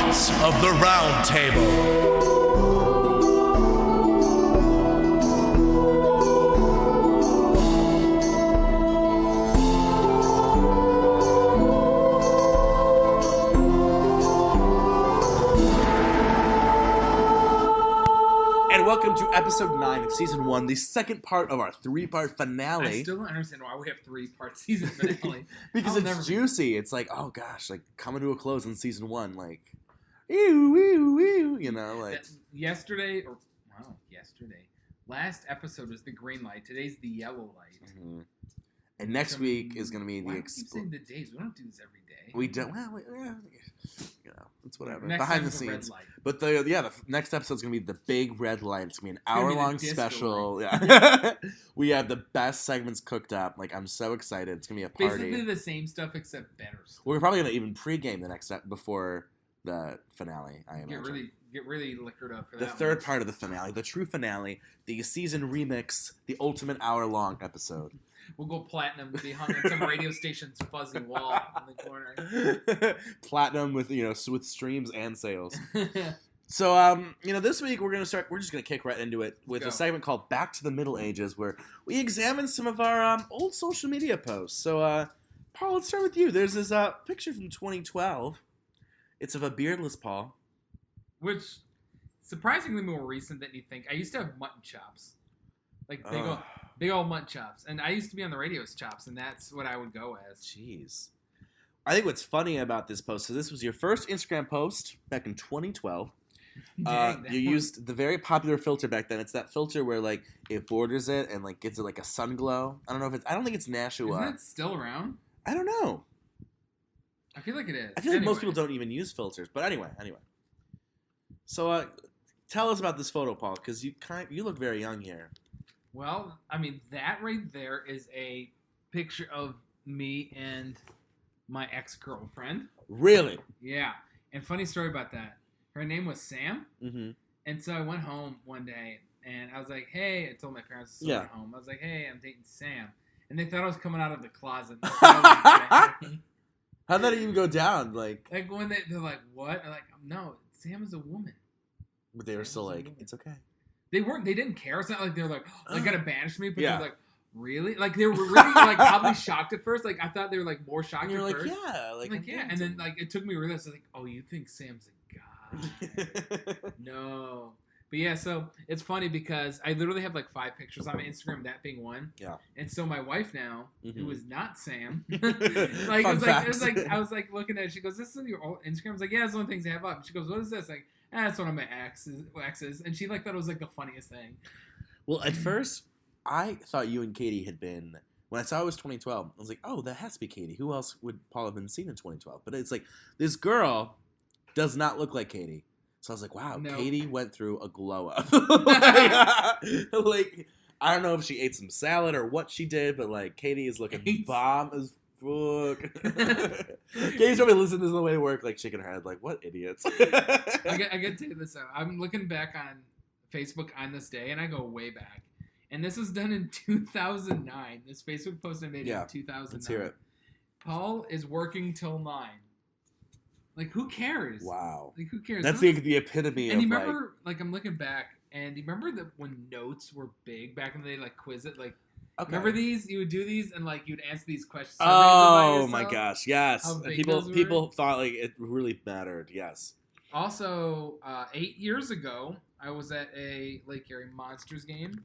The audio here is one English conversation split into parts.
Knights of the Round Table. Welcome to episode 9 of season 1, the second part of our 3-part finale. I still don't understand why we have 3-part season finale. Because it's juicy. It's like, oh gosh, like coming to a close in season 1, like, ew, ew, ew, you know, like. Yesterday. Last episode was the green light. Today's the yellow light. Mm-hmm. And next week is going to be the explode. The days. We don't do this every day. We don't. Well, you know, it's whatever. Next behind the scenes. But the next episode's gonna be the big red light. It's gonna be an hour-long special. Yeah. We have the best segments cooked up. Like, I'm so excited. It's gonna be a party. Basically the same stuff except better stuff. We're probably gonna even pregame the next step before the finale. I imagine. Get really liquored up for that. The third part of the finale, the true finale, the season remix, the ultimate hour-long episode. We'll go platinum to be hung on some radio station's fuzzy wall in the corner. Platinum with with streams and sales. So this week we're just gonna kick right into it with a segment called Back to the Middle Ages, where we examine some of our old social media posts. So Paul, let's start with you. There's this picture from 2012. It's of a beardless Paul. Which surprisingly more recent than you think. I used to have mutton chops. Like big old mutton chops. And I used to be on the radio's chops, and that's what I would go as. Jeez. I think what's funny about this post, so this was your first Instagram post back in 2012. You used the very popular filter back then. It's that filter where, like, it borders it and, like, gives it, like, a sun glow. I don't think it's Nashua. Isn't it still around? I don't know. I feel like it is. I feel like most people don't even use filters. But anyway. So, tell us about this photo, Paul, because you look very young here. Well, I mean, that right there is a picture of me and my ex-girlfriend. Really? Yeah. And funny story about that. Her name was Sam. Mm-hmm. And so I went home one day, and I was like, hey, I told my parents to at home. I was like, hey, I'm dating Sam. And they thought I was coming out of the closet. How'd that even go down? Like when they're like, what? I'm like, no, Sam is a woman. But they were still like, it's okay. They didn't care. It's not like they were like, oh, they gotta banish me. But they were like, really? Like, they were really like probably shocked at first. Like, I thought they were like more shocked at first. Yeah. And then like it took me to realize, like, oh, you think Sam's a guy? No. But yeah, so it's funny because I literally have like 5 pictures on my Instagram, that being one. Yeah. And so my wife now, who is not Sam, like I was like looking at it. She goes, "This is your old Instagram." I was like, "Yeah, it's one of the things I have up." And she goes, "What is this?" Like, it's one of my exes. And she like thought it was like the funniest thing. Well, at first, I thought you and Katie had been. When I saw it was 2012, I was like, "Oh, that has to be Katie. Who else would Paul have been seen in 2012?" But it's like this girl does not look like Katie. So I was like, wow, no. Katie went through a glow up. like, I don't know if she ate some salad or what she did, but like, Katie is looking bomb as fuck. Katie's probably listening to this on the way to work, like shaking her head, like, what idiots. I get to this out. I'm looking back on Facebook on this day, and I go way back. And this was done in 2009. This Facebook post I made in 2009. Let's hear it. Paul is working till 9. Like, who cares? Wow. Like, who cares? That's the epitome of, and you remember, like, I'm looking back, and you remember that when notes were big back in the day, like, quiz it? Like, remember these? You would do these, and, like, you'd answer these questions. Oh, my gosh, yes. People thought, like, it really mattered, yes. Also, 8 years ago, I was at a Lake Erie Monsters game,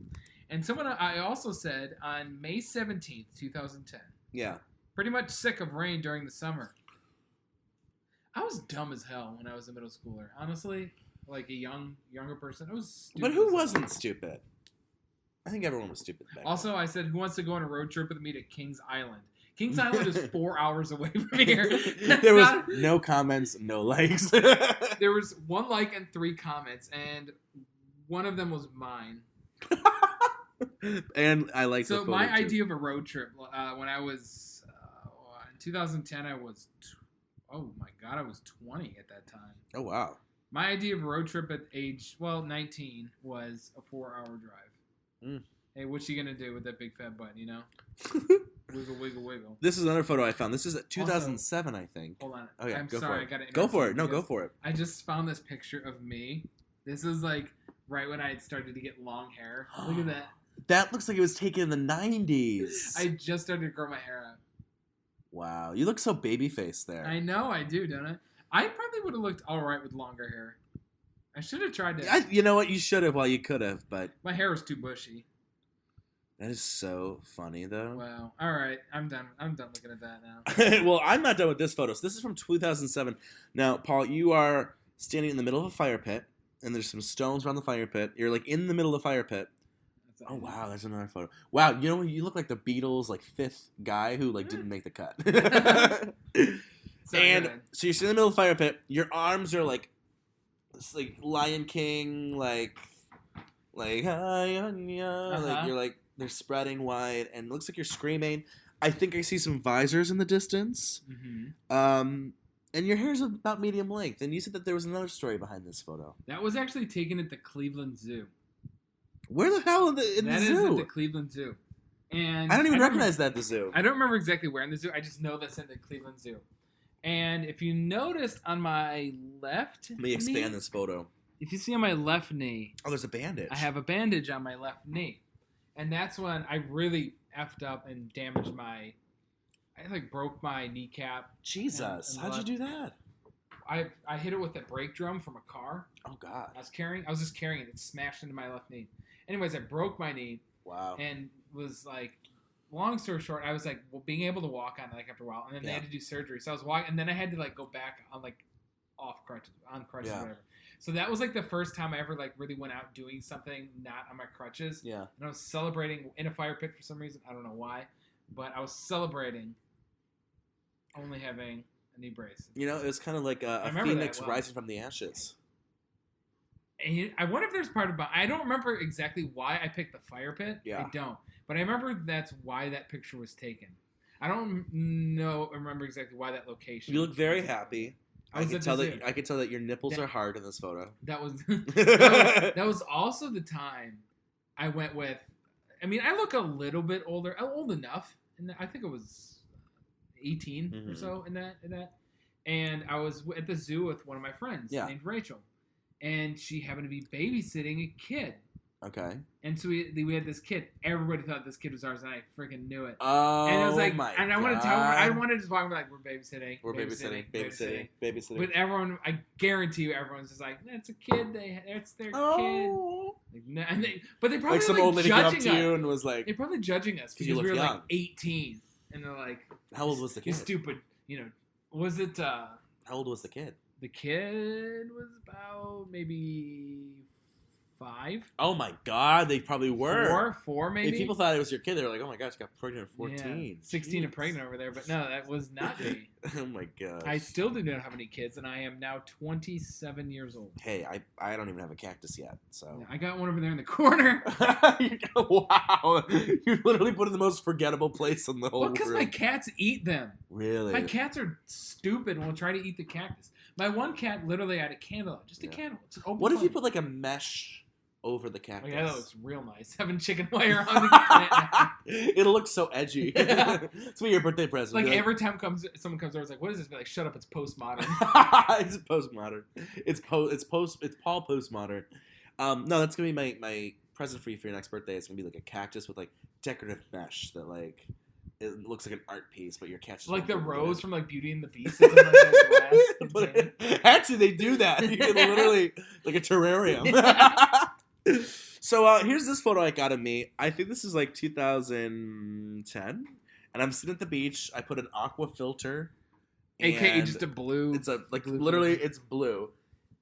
and I also said on May 17th, 2010. Yeah. Pretty much sick of rain during the summer. I was dumb as hell when I was a middle schooler. Honestly, like a younger person, I was stupid. But who wasn't stupid? I think everyone was stupid back Also, then. I said, who wants to go on a road trip with me to Kings Island? Kings Island is 4 hours away from here. There was no comments, no likes. There was 1 like and 3 comments, and one of them was mine. And I like the photo, my too. idea of a road trip, when I was, in 2010, I was... Oh my God, I was 20 at that time. Oh, wow. My idea of a road trip at age, 19 was a 4-hour drive. Hey, what you going to do with that big fat butt, you know? Wiggle, wiggle, wiggle. This is another photo I found. This is 2007, I think. Hold on. Oh, yeah, I'm sorry. I gotta go for it. No, go for it. I just found this picture of me. This is like right when I had started to get long hair. Look at that. That looks like it was taken in the 90s. I just started to grow my hair out. Wow. You look so baby-faced there. I know I do, don't I? I probably would have looked all right with longer hair. I should have tried to. You know what? You should have while you could have, but... My hair was too bushy. That is so funny, though. Wow. All right. I'm done. I'm done looking at that now. Well, I'm not done with this photo. So this is from 2007. Now, Paul, you are standing in the middle of a fire pit, and there's some stones around the fire pit. You're, like, in the middle of the fire pit. Oh, wow. There's another photo. Wow. You know, you look like the Beatles, like, fifth guy who, like, didn't make the cut. And so you're sitting in the middle of the fire pit. Your arms are, like Lion King, like you're like they're spreading wide, and it looks like you're screaming. I think I see some visors in the distance. Mm-hmm. And your hair's about medium length. And you said that there was another story behind this photo. That was actually taken at the Cleveland Zoo. Where the hell in the zoo? That is at the Cleveland Zoo. And I don't even recognize that at the zoo. I don't remember exactly where in the zoo. I just know that's in the Cleveland Zoo. And if you noticed on my left Let me expand this photo. If you see on my left knee... Oh, there's a bandage. I have a bandage on my left knee. And that's when I really effed up and damaged my... I, like, broke my kneecap. Jesus. How'd you do that? I hit it with a brake drum from a car. Oh, God. I was just carrying it. It smashed into my left knee. Anyways, I broke my knee. Wow. And was, like... Long story short, I was like, being able to walk on it like after a while, and then they had to do surgery. So I was walking, and then I had to like go back on like crutches or whatever. So that was like the first time I ever like really went out doing something not on my crutches. Yeah. And I was celebrating in a fire pit for some reason. I don't know why, but I was celebrating only having a knee brace. You know, it was kind of like a phoenix rising from the ashes. And I wonder if there's part about... I don't remember exactly why I picked the fire pit. Yeah. I don't. But I remember that's why that picture was taken. I don't remember exactly why that location... You look very happy. I can tell that your nipples are hard in this photo. That was that was also the time I went with... I mean, I look a little bit older. Old enough. And I think it was 18 or so in that. And I was at the zoo with one of my friends named Rachel. And she happened to be babysitting a kid. Okay. And so we had this kid. Everybody thought this kid was ours, and I freaking knew it. Oh, and I was like, my and I want to tell her, I wanted to just walk and be like, we're babysitting. Babysitting. But everyone, I guarantee you, everyone's just like, that's a kid. That's their kid. Like, no, but they probably like some old lady came up to you and was like, they're probably judging us because we were young. Like 18, and they're like, how old was the kid? You stupid. You know, was it? How old was the kid? The kid was about maybe 5. Oh my God, they probably were. 4 maybe. If people thought it was your kid, they were like, oh my God, she got pregnant at 14. Yeah, 16 and pregnant over there, but no, that was not me. Oh my God. I still do not have any kids, and I am now 27 years old. Hey, I don't even have a cactus yet, so. Yeah, I got one over there in the corner. Wow. You literally put it in the most forgettable place in the whole room. Well, because my cats eat them. Really? My cats are stupid and will try to eat the cactus. My one cat literally had a candle, just a candle. It's an open What flame. if you put like a mesh over the cactus? Oh, yeah, that looks real nice. Having chicken wire on the plant. It'll look so edgy. Yeah. It's what your birthday present. Like every time someone comes over, it's like, what is this? Be like, shut up, it's postmodern. It's postmodern. It's Paul postmodern. No, that's gonna be my present for you for your next birthday. It's gonna be like a cactus with like decorative mesh that like it looks like an art piece, but your cat's like the rose from like Beauty and the Beast. Is in, like, glass. Actually, they do that. You can literally like a terrarium. So here's this photo I got of me. I think this is like 2010, and I'm sitting at the beach. I put an aqua filter, AKA just a blue. It's a like blue literally filter. It's blue,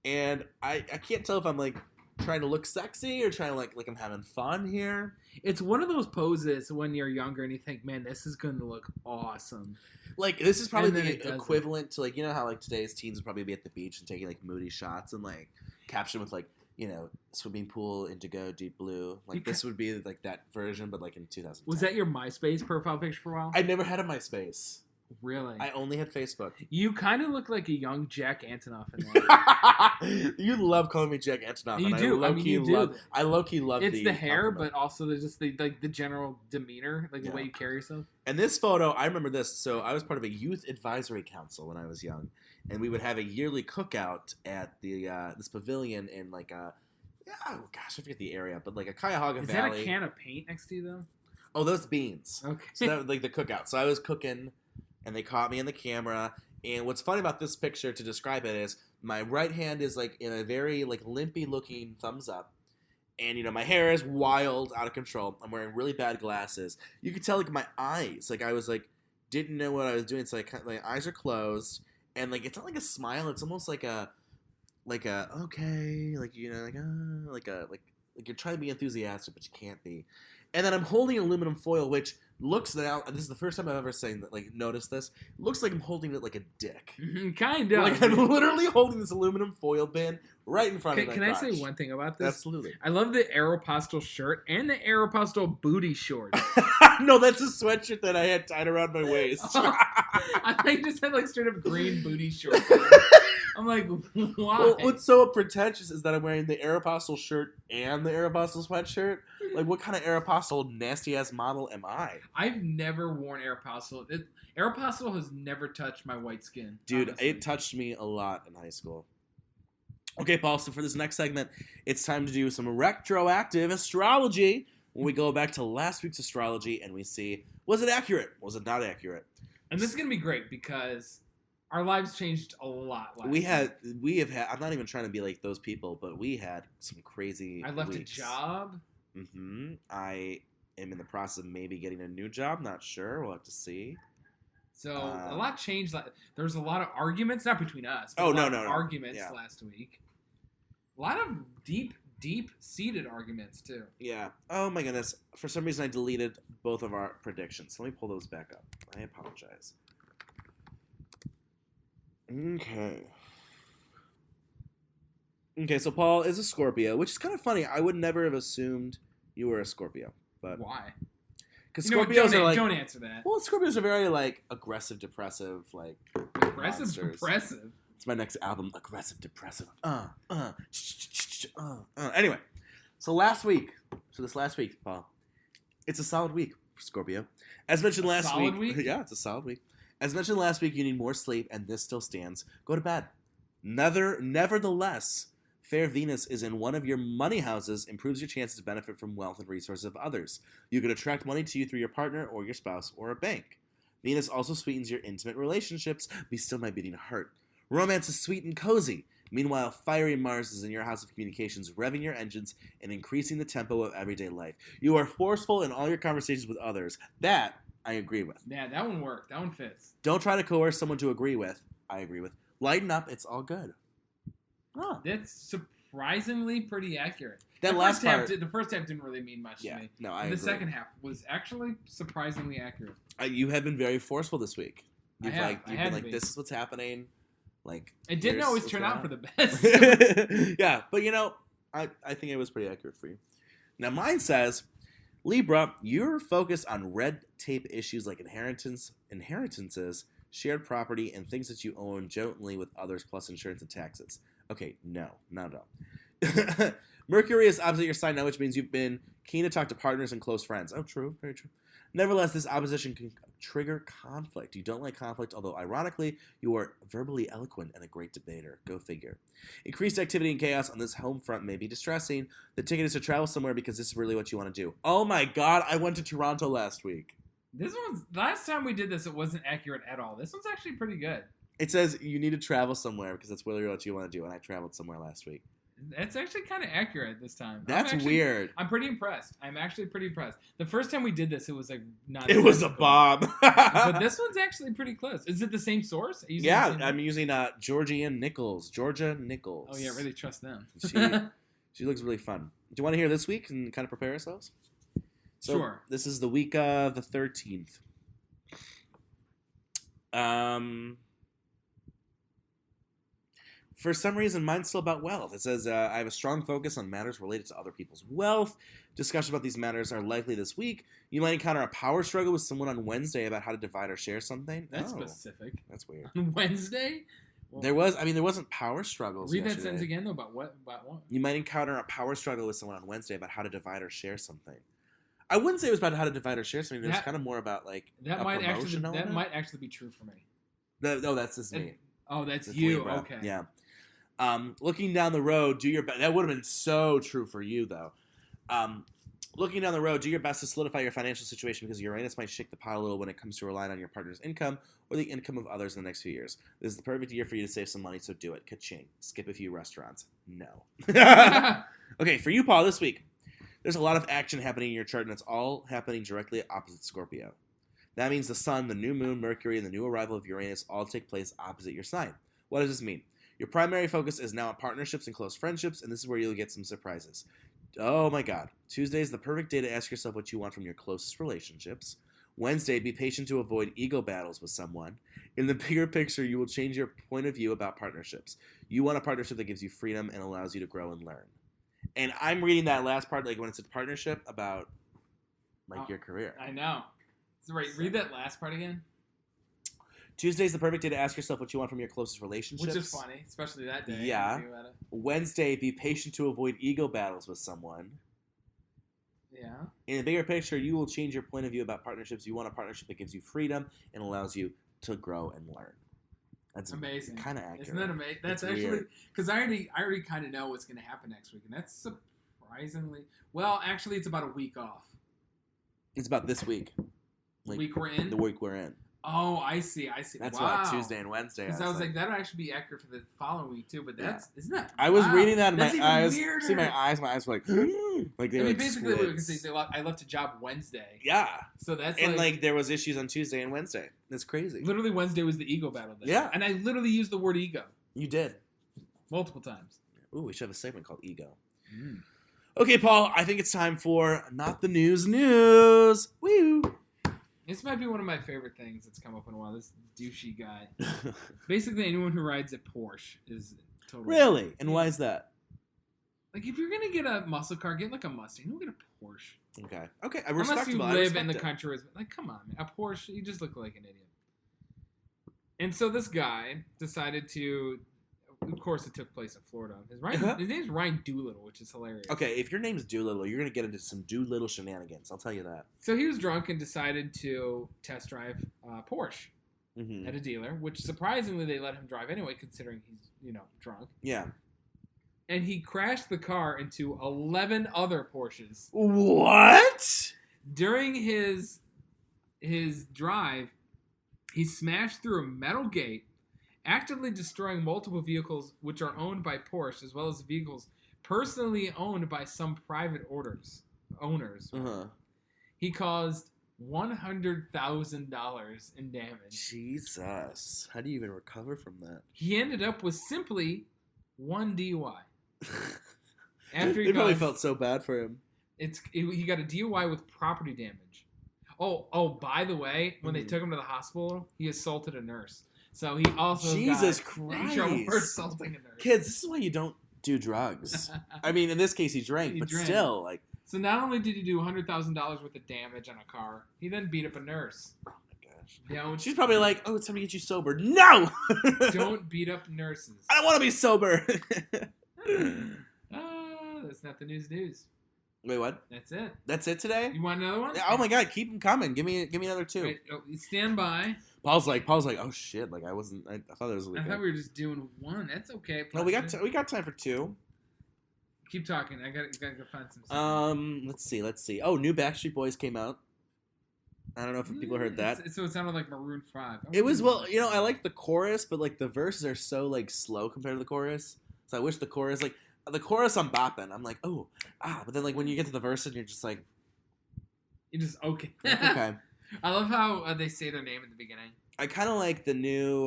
and I can't tell if I'm like trying to look sexy or trying to like I'm having fun here. It's one of those poses when you're younger and you think, man, this is going to look awesome. Like, this is probably the equivalent to, like, you know how, like, today's teens would probably be at the beach and taking, like, moody shots and, like, caption with, like, you know, swimming pool, indigo, deep blue. Like, this would be, like, that version, but, like, in 2010. Was that your MySpace profile picture for a while? I never had a MySpace. Really? I only had Facebook. You kind of look like a young Jack Antonoff in that. You love calling me Jack Antonoff. You do. You do. I low-key love it's the hair, compliment. but also there's just the general demeanor, like the way you carry yourself. And this photo, I remember this. So I was part of a youth advisory council when I was young, and we would have a yearly cookout at the this pavilion in like a I forget the area, but like a Cuyahoga Valley. Is that a can of paint next to you though? Oh, those beans. Okay. So that was like the cookout. So I was cooking, and they caught me in the camera. And what's funny about this picture, to describe it, is my right hand is like in a very like limpy looking thumbs up. And, you know, my hair is wild, out of control. I'm wearing really bad glasses. You could tell, like, my eyes. Like, I was, like, didn't know what I was doing. So, like, my eyes are closed. And, like, it's not like a smile. It's almost like a, okay. Like, you know, like you're trying to be enthusiastic, but you can't be. And then I'm holding aluminum foil, which looks now, this is the first time I've ever seen that, like, noticed this. It looks like I'm holding it like a dick. Kind of. Like, I'm literally holding this aluminum foil bin right in front of my crotch. Can I say one thing about this? Absolutely. I love the Aeropostale shirt and the Aeropostale booty shorts. No, that's a sweatshirt that I had tied around my waist. I just had, like, straight up green booty shorts. I'm like, why? Well, what's so pretentious is that I'm wearing the Aeropostale shirt and the Aeropostale sweatshirt. Like, what kind of Aeropostale nasty-ass model am I? I've never worn Aeropostale. Aeropostale has never touched my white skin. Dude, honestly. It touched me a lot in high school. Okay, Paul, so for this next segment, it's time to do some retroactive astrology. When we go back to last week's astrology and we see, was it accurate? Was it not accurate? And this is going to be great because our lives changed a lot last We have had, I'm not even trying to be like those people, but we had some crazy I left weeks. a job. Mm-hmm. I am in the process of maybe getting a new job. Not sure. We'll have to see. So a lot changed. There was a lot of arguments, not between us. But arguments last week. A lot of deep-seated arguments too. Yeah. Oh my goodness. For some reason, I deleted both of our predictions. Let me pull those back up. I apologize. Okay, so Paul is a Scorpio, which is kind of funny. I would never have assumed you were a Scorpio. But why? Because Scorpios are like... Don't answer that. Well, Scorpios are very, like, aggressive, depressive, like... Aggressive, monsters. depressive? It's my next album, Aggressive, Depressive. Anyway, so this last week, Paul, it's a solid week for Scorpio. As mentioned last week? Yeah, it's a solid week. As mentioned last week, you need more sleep, and this still stands. Go to bed. Nevertheless, fair Venus is in one of your money houses, improves your chances to benefit from wealth and resources of others. You can attract money to you through your partner or your spouse or a bank. Venus also sweetens your intimate relationships, but still might beating a heart. Romance is sweet and cozy. Meanwhile, fiery Mars is in your house of communications, revving your engines and increasing the tempo of everyday life. You are forceful in all your conversations with others. That I agree with. Yeah, that one worked. That one fits. Don't try to coerce someone to agree with. I agree with. Lighten up. It's all good. Oh. That's surprisingly pretty accurate. The first half didn't really mean much to me. No, I agree. The second half was actually surprisingly accurate. You have been very forceful this week. You've been like, this is what's happening. Like, it didn't always turn out for the best. Yeah, but I think it was pretty accurate for you. Now mine says, Libra, you're focused on red tape issues like inheritances, shared property, and things that you own jointly with others, plus insurance and taxes. Okay, no, not at all. Mercury is opposite your sign now, which means you've been keen to talk to partners and close friends. Oh, true, very true. Nevertheless, this opposition can trigger conflict. You don't like conflict, although ironically, you are verbally eloquent and a great debater. Go figure. Increased activity and chaos on this home front may be distressing. The ticket is to travel somewhere because this is really what you want to do. Oh my god, I went to Toronto last week. Last time we did this, it wasn't accurate at all. This one's actually pretty good. It says you need to travel somewhere because that's really what you want to do, and I traveled somewhere last week. It's actually kind of accurate this time. That's weird. I'm pretty impressed. I'm actually pretty impressed. The first time we did this, it was like not. It was a bomb. But this one's actually pretty close. Is it the same source? Yeah, I'm using Georgia Nichols. Oh yeah, really trust them. She looks really fun. Do you want to hear this week and kind of prepare ourselves? So, sure. This is the week of the 13th. For some reason, mine's still about wealth. It says, I have a strong focus on matters related to other people's wealth. Discussions about these matters are likely this week. You might encounter a power struggle with someone on Wednesday about how to divide or share something. That's specific. That's weird. On Wednesday? Well, there wasn't power struggles Read yesterday. that sentence again, though, about what? You might encounter a power struggle with someone on Wednesday about how to divide or share something. I wouldn't say it was about how to divide or share something. It was kind of more about, like, that might actually be true for me. That's just me. That's you. Okay. Yeah. Looking down the road, do your best. That would have been so true for you, though. Looking down the road, do your best to solidify your financial situation because Uranus might shake the pot a little when it comes to relying on your partner's income or the income of others in the next few years. This is the perfect year for you to save some money, so do it. Ka-ching. Skip a few restaurants. No. Okay, for you, Paul, this week, there's a lot of action happening in your chart, and it's all happening directly opposite Scorpio. That means the Sun, the new moon, Mercury, and the new arrival of Uranus all take place opposite your sign. What does this mean? Your primary focus is now on partnerships and close friendships, and this is where you'll get some surprises. Oh my God. Tuesday is the perfect day to ask yourself what you want from your closest relationships. Wednesday, be patient to avoid ego battles with someone. In the bigger picture, you will change your point of view about partnerships. You want a partnership that gives you freedom and allows you to grow and learn. And I'm reading that last part, like when it's a partnership, about your career. I know. So, right, read that last part again. Tuesday is the perfect day to ask yourself what you want from your closest relationships. Which is funny, especially that day. Yeah. Wednesday, be patient to avoid ego battles with someone. Yeah. In the bigger picture, you will change your point of view about partnerships. You want a partnership that gives you freedom and allows you to grow and learn. That's amazing. Kind of accurate. Isn't that amazing? That's actually because I already kind of know what's going to happen next week, and that's surprisingly actually it's about a week off. It's about this week. The week we're in. The week we're in. Oh, I see. That's why Tuesday and Wednesday. Because I was like, that'll actually be accurate for the following week too. But isn't that? I was reading that, and my eyes. Weirder. See my eyes were like, like they were basically, we can say I left a job Wednesday. Yeah. So that's there was issues on Tuesday and Wednesday. That's crazy. Literally, Wednesday was the ego battle day. Yeah. And I literally used the word ego. You did. Multiple times. Ooh, we should have a segment called Ego. Okay, Paul. I think it's time for Not the News. Woo. This might be one of my favorite things that's come up in a while. This douchey guy. Basically, anyone who rides a Porsche is totally... Really? And why is that? Like, if you're going to get a muscle car, get like a Mustang. Don't get a Porsche. Okay. Unless you live in the country. Like, come on, man. A Porsche, you just look like an idiot. And so this guy decided to... Of course, it took place in Florida. His name's Ryan Doolittle, which is hilarious. Okay, if your name's Doolittle, you're going to get into some Doolittle shenanigans. I'll tell you that. So he was drunk and decided to test drive Porsche at a dealer, which surprisingly they let him drive anyway, considering he's, drunk. Yeah. And he crashed the car into 11 other Porsches. What? During his drive, he smashed through a metal gate, actively destroying multiple vehicles which are owned by Porsche, as well as vehicles personally owned by some private owners. He caused $100,000 in damage. Jesus. How do you even recover from that? He ended up with simply one DUI. They probably felt so bad for him. He got a DUI with property damage. Oh, by the way, when they took him to the hospital, he assaulted a nurse. So he also Jesus got Christ. for assaulting a nurse. Kids, this is why you don't do drugs. I mean, in this case, he drank, but still, like. So not only did he do $100,000 worth of damage on a car, he then beat up a nurse. Oh my gosh. She's probably like, "Oh, it's time to get you sober." No. Don't beat up nurses. I don't want to be sober. That's not the news. Wait, what? That's it. That's it today? You want another one? Oh my God, keep them coming. Give me another two. Wait, stand by. Paul's like, oh shit, like I thought it was. I thought we were just doing one. That's okay. No, we got time for two. Keep talking. I gotta go find some stuff. Let's see. Oh, new Backstreet Boys came out. I don't know if people heard that. So it sounded like Maroon 5. It was, I like the chorus, but like the verses are so like slow compared to the chorus. So I wish the chorus, I'm bopping. I'm like, but then like when you get to the verse and you're just like, okay. Okay. I love how they say their name at the beginning. I kind of like the new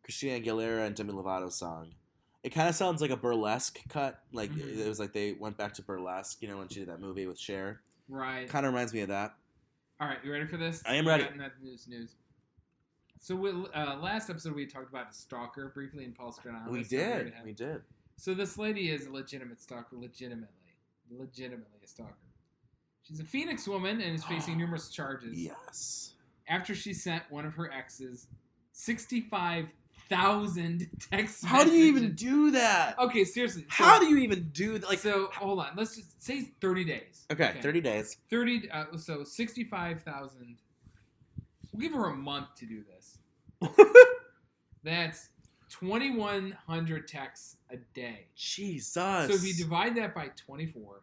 Christina Aguilera and Demi Lovato song. It kind of sounds like a burlesque cut. Like it was like they went back to burlesque, when she did that movie with Cher. Right. Kind of reminds me of that. All right, you ready for this? I am ready. News. So last episode we talked about a stalker briefly in Paul's Journal. We did. So this lady is a legitimate stalker, legitimately a stalker. She's a Phoenix woman and is facing numerous charges. Yes. After she sent one of her exes 65,000 text messages. How do you even do that? Okay, seriously. How do you even do that? So hold on. Let's just say 30 days. Okay. 30 days. 30. So 65,000. We'll give her a month to do this. That's 2,100 texts a day. Jesus. So if you divide that by 24,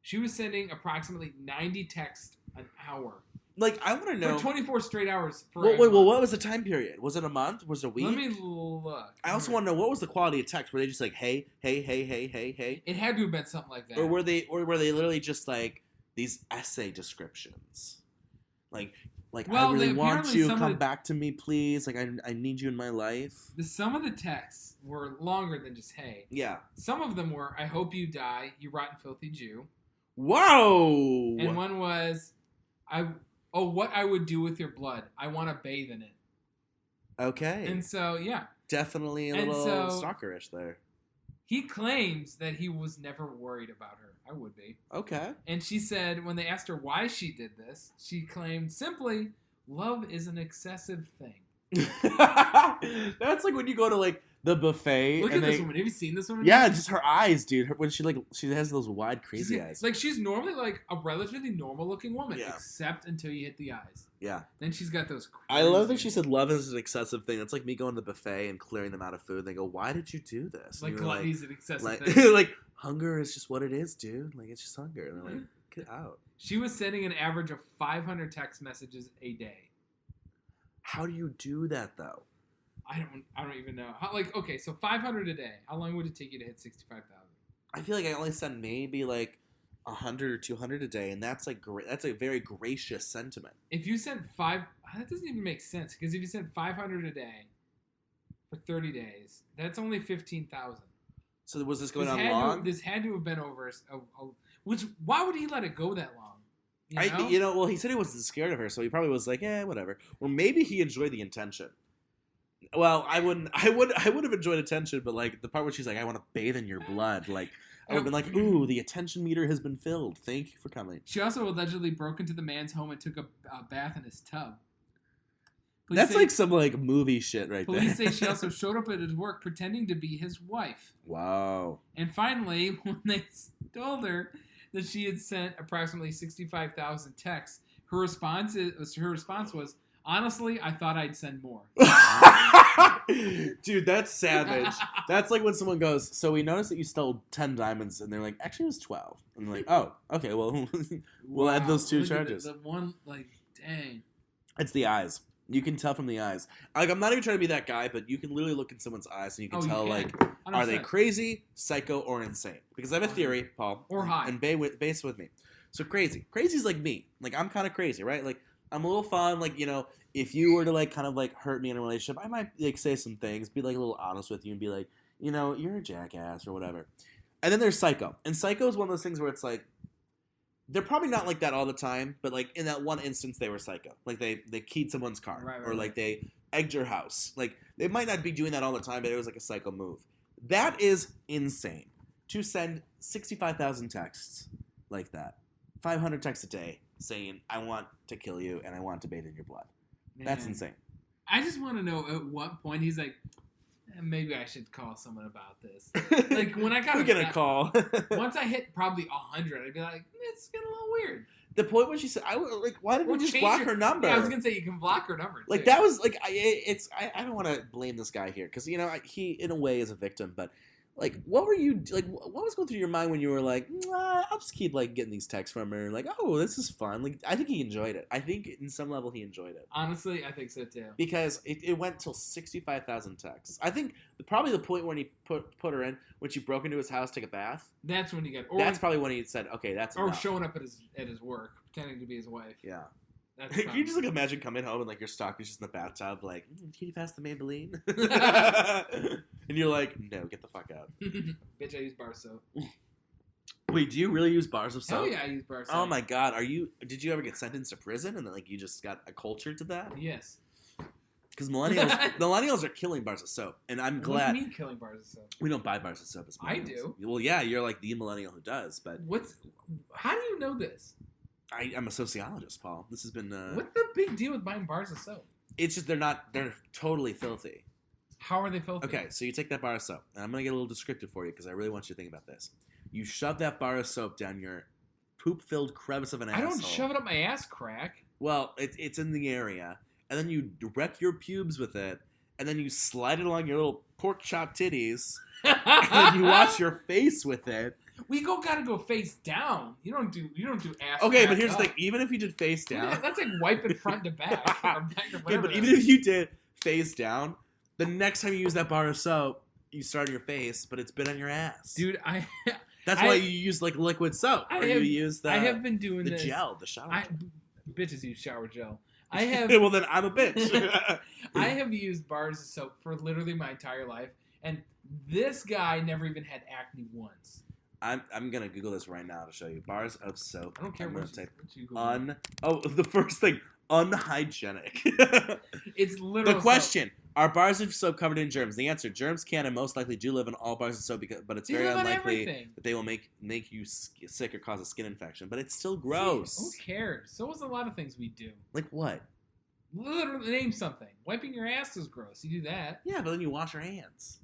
she was sending approximately 90 texts an hour. Like, I want to know. For 24 straight hours. Well, what was the time period? Was it a month? Was it a week? Let me look. I also want to know, what was the quality of text? Were they just like, hey, hey, hey, hey, hey, hey? It had to have been something like that. Or were they literally just like these essay descriptions? Like well, I really want you. Come back to me, please. Like, I need you in my life. Some of the texts were longer than just hey. Yeah. Some of them were, I hope you die, you rotten, filthy Jew. Whoa! And one was, what I would do with your blood. I want to bathe in it. Okay. And so, yeah. Definitely a little stalkerish there. He claims that he was never worried about her. I would be. Okay. And she said, when they asked her why she did this, she claimed simply, love is an excessive thing. That's like when you go to like the buffet. Look at this woman. Have you seen this woman? Yeah, just her eyes, dude. When she has those wide, crazy eyes. Like, she's normally like a relatively normal looking woman, except until you hit the eyes. Yeah. Then she's got those crazy I love that she said love is an excessive thing. That's like me going to the buffet and clearing them out of food. They go, why did you do this? Like, gluttony's an excessive thing. Like, hunger is just what it is, dude. Like, it's just hunger. And they're like, get out. She was sending an average of 500 text messages a day. How do you do that, though? I don't even know. Okay, so 500 a day. How long would it take you to hit 65,000? I feel like I only send maybe like 100 or 200 a day, and that's like that's a very gracious sentiment. If you sent that doesn't even make sense, because if you sent 500 a day for 30 days, that's only 15,000. So was this going on long? This had to have been over. Which why would he let it go that long? Well, he said he wasn't scared of her, so he probably was like, whatever. Or maybe he enjoyed the intention. Well, I would have enjoyed attention, but like the part where she's like, I want to bathe in your blood, like I would have been like, ooh, the attention meter has been filled. Thank you for coming. She also allegedly broke into the man's home and took a bath in his tub. That's like some like movie shit right there. Police say she also showed up at his work pretending to be his wife. Wow. And finally, when they told her that she had sent approximately 65,000 texts, her response was, honestly, I thought I'd send more. Dude, that's savage. That's like when someone goes, so we noticed that you stole 10 diamonds, and they're like, actually it was 12. And they're like, oh, okay, well, we'll add those two charges. The one, like, dang. It's the eyes. You can tell from the eyes. Like, I'm not even trying to be that guy, but you can literally look in someone's eyes and you can tell, like, 100%. Are they crazy, psycho, or insane? Because I have a theory, Paul. Or high. And base with me. So crazy. Crazy's like me. Like, I'm kind of crazy, right? Like, I'm a little fun. Like, if you were to, like, kind of, like, hurt me in a relationship, I might, like, say some things, be, like, a little honest with you and be like, you're a jackass or whatever. And then there's psycho. And psycho is one of those things where it's like, they're probably not like that all the time, but like in that one instance, they were psycho. Like they keyed someone's car, or like they egged your house. Like they might not be doing that all the time, but it was like a psycho move. That is insane. To send 65,000 texts like that, 500 texts a day saying, I want to kill you and I want to bathe in your blood. Man. That's insane. I just want to know at what point he's like, maybe I should call someone about this. Like when I got a call. Once I hit probably 100, I'd be like, it's getting a little weird. The point when she said, why didn't we just block her number? Yeah, I was gonna say you can block her number. Like that was like, I don't want to blame this guy here because he in a way is a victim, but like what was going through your mind when you were like, I'll just keep like getting these texts from her, like, oh, this is fun. Like I think he enjoyed it. I think in some level he enjoyed it. Honestly, I think so too. Because it went till 65,000 texts. I think probably the point when he put her in, when she broke into his house, take a bath. That's when he got. That's probably when he said, okay, that's enough. Or showing up at his work, pretending to be his wife. Yeah. Can you just like imagine coming home and like your stalker's just in the bathtub, like, can you pass the Maybelline? And you're like, no, get the fuck out. Bitch, I use bar soap. Wait, do you really use bars of soap? Hell yeah, I use bar soap. Oh my god, did you ever get sentenced to prison and then like you just got a culture to that? Yes. Because millennials are killing bars of soap, and I'm glad. What do you mean killing bars of soap? We don't buy bars of soap as millennials. I do. Well, yeah, you're like the millennial who does, but how do you know this? I'm a sociologist, Paul. This has been. What's the big deal with buying bars of soap? It's just they're totally filthy. How are they filthy? Okay, so you take that bar of soap, and I'm gonna get a little descriptive for you because I really want you to think about this. You shove that bar of soap down your poop-filled crevice of an asshole. I don't shove it up my ass crack. Well, it's in the area, and then you wreck your pubes with it, and then you slide it along your little pork chop titties, and then you wash your face with it. We gotta go face down. You don't do ass. Okay, but here's the thing. Even if you did face down, yeah, that's like wiping front to back. Okay, but even if you did face down, the next time you use that bar of soap, you start on your face, but it's been on your ass. Dude, that's why you use like liquid soap. I have been doing the gel, the shower gel. Bitches use shower gel. I have. Well, then I'm a bitch. I have used bars of soap for literally my entire life, and this guy never even had acne once. I'm gonna Google this right now to show you bars of soap. I don't care what you Google. The first thing, unhygienic. It's literally the question: are bars of soap covered in germs? The answer: germs can and most likely do live in all bars of soap, but it's very unlikely that they will make you sick or cause a skin infection. But it's still gross. Who cares? So is a lot of things we do. Like what? Literally, name something. Wiping your ass is gross. You do that. Yeah, but then you wash your hands.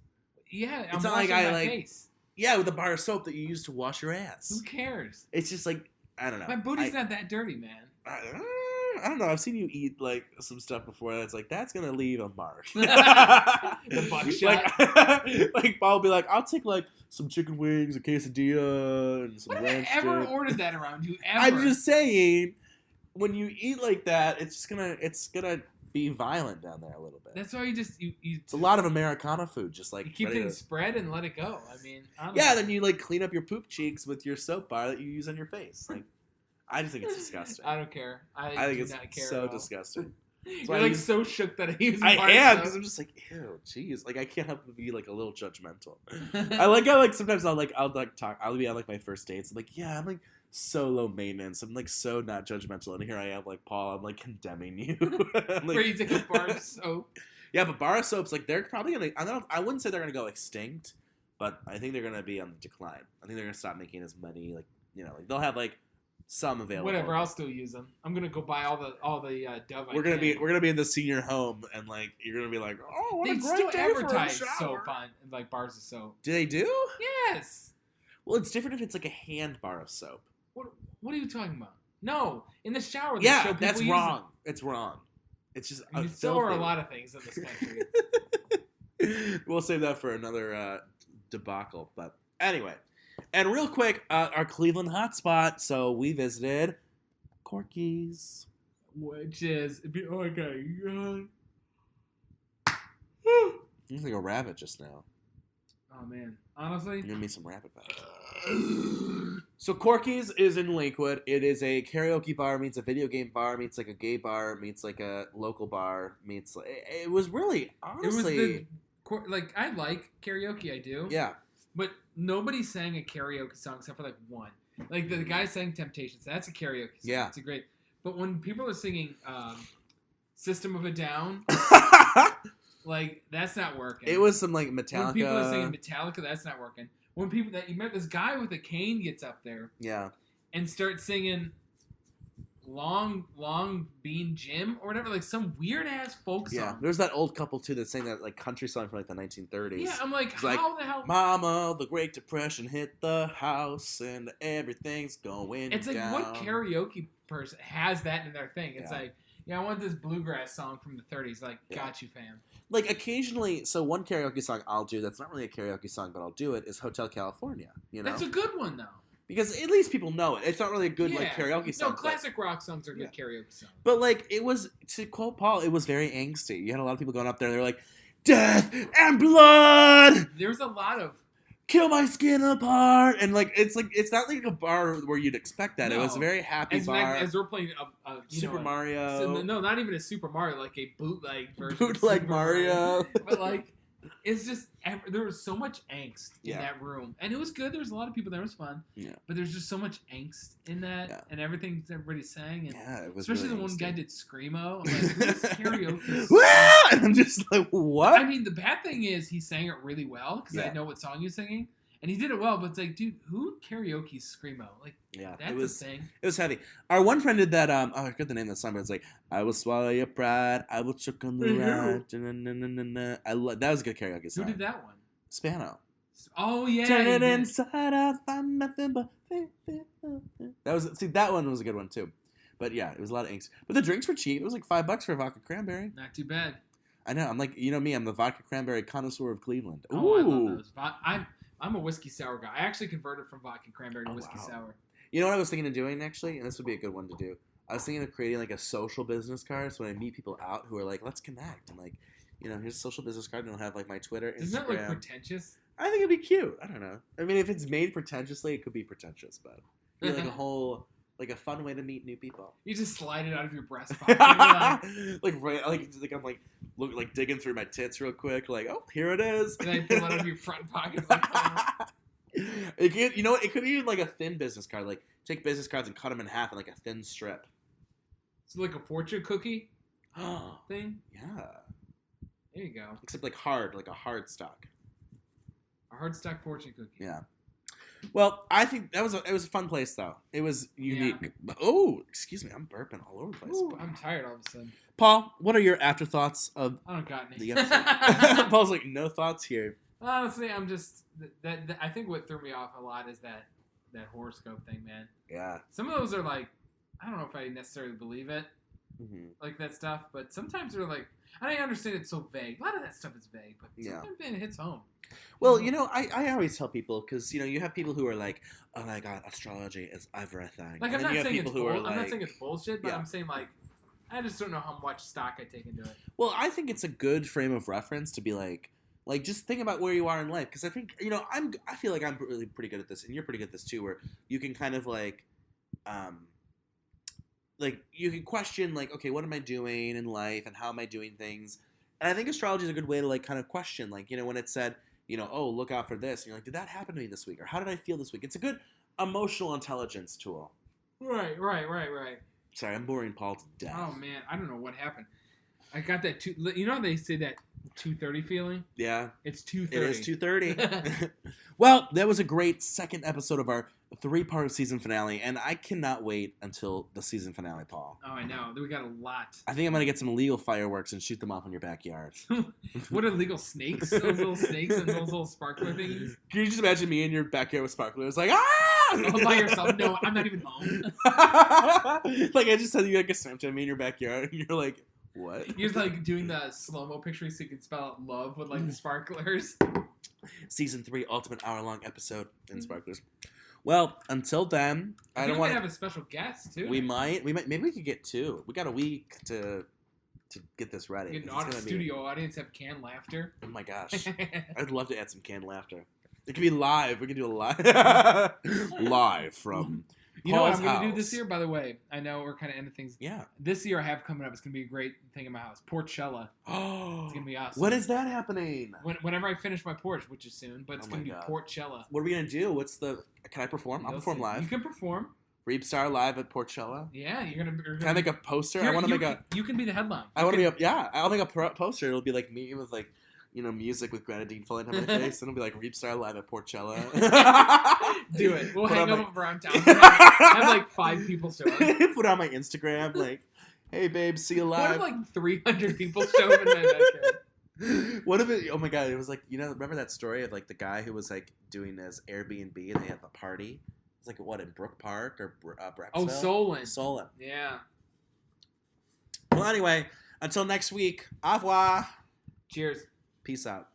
Yeah, it's not like my face. Yeah, with a bar of soap that you use to wash your ass. Who cares? It's just like, I don't know. My booty's not that dirty, man. I don't know. I've seen you eat like some stuff before that's like, that's going to leave a mark. The buckshot. Like Paul will be like, I'll take like some chicken wings, a quesadilla, and some ranch. Have I ever ordered that around you? Ever? I'm just saying, when you eat like that, it's gonna be violent down there a little bit. That's why you it's a lot of Americana food, just like you keep things spread and let it go. I mean, then you like clean up your poop cheeks with your soap bar that you use on your face. Like, I just think it's disgusting. I don't care. I think it's so disgusking. You're like so shook that I am because I'm just like, ew, jeez. Like I can't help but be like a little judgmental. I like sometimes I'll be on like my first dates. I'm like, yeah, I'm like so low maintenance. I'm like so not judgmental, and here I am like Paul. I'm like condemning you. Like, where you take a bar of soap. Yeah, but bar of soaps like they're probably gonna. I wouldn't say they're gonna go extinct, but I think they're gonna be on the decline. I think they're gonna stop making as many like they'll have like some available. Whatever, I'll still use them. I'm gonna go buy all the Dove. We're gonna be in the senior home, and like you're gonna be like, oh, what a great day for a shower. Soap on like bars of soap. Do they do? Yes. Well, it's different if it's like a hand bar of soap. What are you talking about? No, in the shower. Yeah, that's wrong. It's wrong. It's just so are a lot of things in this country. We'll save that for another debacle. But anyway, and real quick, our Cleveland hotspot. So we visited Corky's, which is okay. You look like a rabbit just now. Oh man, honestly, you're gonna meet some rabbit vibes. So Corky's is in Lakewood. It is a karaoke bar meets a video game bar meets like a gay bar meets like a local bar meets. It was really honestly. I like karaoke. I do. Yeah. But nobody sang a karaoke song except for like one. Like the guy sang Temptations. That's a karaoke song. Yeah. It's a great. But when people are singing System of a Down. Like, that's not working. It was some, like, Metallica. When people are singing Metallica, that's not working. When people that you met, this guy with a cane gets up there. Yeah. And starts singing Long Bean Jim or whatever, like some weird-ass folk song. Yeah, there's that old couple, too, that sang that, like, country song from, like, the 1930s. Yeah, I'm like, how the hell? Mama, the Great Depression hit the house, and everything's going down. It's like, what karaoke person has that in their thing? It's like, yeah, I want this bluegrass song from the 30s. Like, got you, fam. Like, occasionally, so one karaoke song I'll do that's not really a karaoke song, but I'll do it, is Hotel California, you know? That's a good one, though. Because at least people know it. It's not really a good, like, karaoke song. No, classic rock songs are good karaoke songs. But, like, it was, to quote Paul, it was very angsty. You had a lot of people going up there, and they were like, death and blood! There's a lot of... Kill my skin apart, and it's not like a bar where you'd expect that. No. It was a very happy bar. As we're playing Super Mario. No, not even a Super Mario, like a bootleg version. Bootleg Mario. But it's just there was so much angst in that room, and it was good. There was a lot of people there. It was fun. Yeah. But there's just so much angst in that, and everything everybody sang. And it was especially really the one angsty. guy did screamo. I'm like, who's karaoke? And I'm just like, what? I mean, the bad thing is he sang it really well because I know what song he was singing. And he did it well, but it's like, dude, who karaoke screamo? Like, that's a thing. It was heavy. Our one friend did that. I forget the name of the song, but it's like, I will swallow your pride, I will choke on the ride. That was a good karaoke song. Who did that one? Spano. Oh yeah. Turn it inside out, find nothing but that one was a good one too. But yeah, it was a lot of angst. But the drinks were cheap. It was like $5 for a vodka cranberry. Not too bad. I know. I'm like, you know me. I'm the vodka cranberry connoisseur of Cleveland. Ooh. Oh, I love those. I'm a whiskey sour guy. I actually converted from vodka cranberry to whiskey sour. You know what I was thinking of doing, actually? And this would be a good one to do. I was thinking of creating, like, a social business card so when I meet people out who are like, let's connect. And, like, you know, here's a social business card. And I'll have, like, my Twitter, Instagram. Isn't that, like, pretentious? I think it'd be cute. I don't know. I mean, if it's made pretentiously, it could be pretentious. But it'd be, like, a whole... Like a fun way to meet new people. You just slide it out of your breast pocket. like I'm like digging through my tits real quick. Like, oh, here it is. And then pull it out of your front pocket. It could, you know what? It could be like a thin business card. Like take business cards and cut them in half in like a thin strip. So like a fortune cookie thing. Yeah. There you go. Except like a hard stock. A hard stock fortune cookie. Yeah. Well, I think it was a fun place, though. It was unique. Yeah. Oh, excuse me. I'm burping all over the place. Ooh, I'm tired all of a sudden. Paul, what are your afterthoughts of I don't got any. The episode? Paul's like, no thoughts here. Honestly, I'm just... I think what threw me off a lot is that horoscope thing, man. Yeah. Some of those are like... I don't know if I necessarily believe it. Mm-hmm. Like that stuff. But sometimes they're like... I understand it's so vague. A lot of that stuff is vague. But sometimes it hits home. Well, you know, I always tell people, because, you know, you have people who are like, oh my god, astrology is everything. Like, I'm not saying it's bullshit, but I'm saying, like, I just don't know how much stock I take into it. Well, I think it's a good frame of reference to be like just think about where you are in life. Because I think, you know, I feel like I'm really pretty good at this, and you're pretty good at this too, where you can kind of like you can question, like, okay, what am I doing in life, and how am I doing things? And I think astrology is a good way to, like, kind of question, like, you know, when it said, you know, oh, look out for this. And you're like, did that happen to me this week? Or how did I feel this week? It's a good emotional intelligence tool. Right. Sorry, I'm boring Paul to death. Oh, man. I don't know what happened. I got that, you know how they say that 2:30 feeling? Yeah. It's 2:30. It is 2:30. Well, that was a great second episode of our 3-part season finale, and I cannot wait until the season finale, Paul. Oh, I know. We got a lot. I think I'm going to get some illegal fireworks and shoot them off in your backyard. What illegal snakes? Those little snakes and those little sparkler things? Can you just imagine me in your backyard with sparklers? Like, ah! All by yourself? No, I'm not even home. Like, I just said you like a Snapchat of me in your backyard, and you're like, what? You're like doing the slow-mo picture so you can spell out love with like the sparklers. Season 3 ultimate hour-long episode in sparklers. Well, until then, I don't want to have a special guest too. We might. Maybe we could get 2. We got a week to get this ready. Get an studio audience have canned laughter. Oh my gosh, I'd love to add some canned laughter. It could be live. We could do a live from. You know what I'm going to do this year, by the way? I know we're kind of ending things. Yeah. This year I have coming up. It's going to be a great thing in my house. Porchella. Oh. It's going to be awesome. When is that happening? Whenever I finish my porch, which is soon, but it's going to be Porchella. What are we going to do? Can I perform? I'll perform live. You can perform. Reebstar live at Porchella. Yeah, you're going to... Can I make a poster? I want to make a... You can be the headline. I'll make a poster. It'll be like me with like... You know, music with grenadine falling on my face, and it'll be like Reebstar live at Porchella. Do it. We'll hang up around town. Have like 5 people show up. Put on my Instagram, like, hey babe, see you live. What if like 300 people show up in my backyard? What if it? Oh my god! It was like, you know, remember that story of like the guy who was like doing his Airbnb and they had a party. It's like what in Brook Park or Brecksville? Oh, Solon. Solon. Yeah. Well, anyway, until next week. Au revoir. Cheers. Peace out.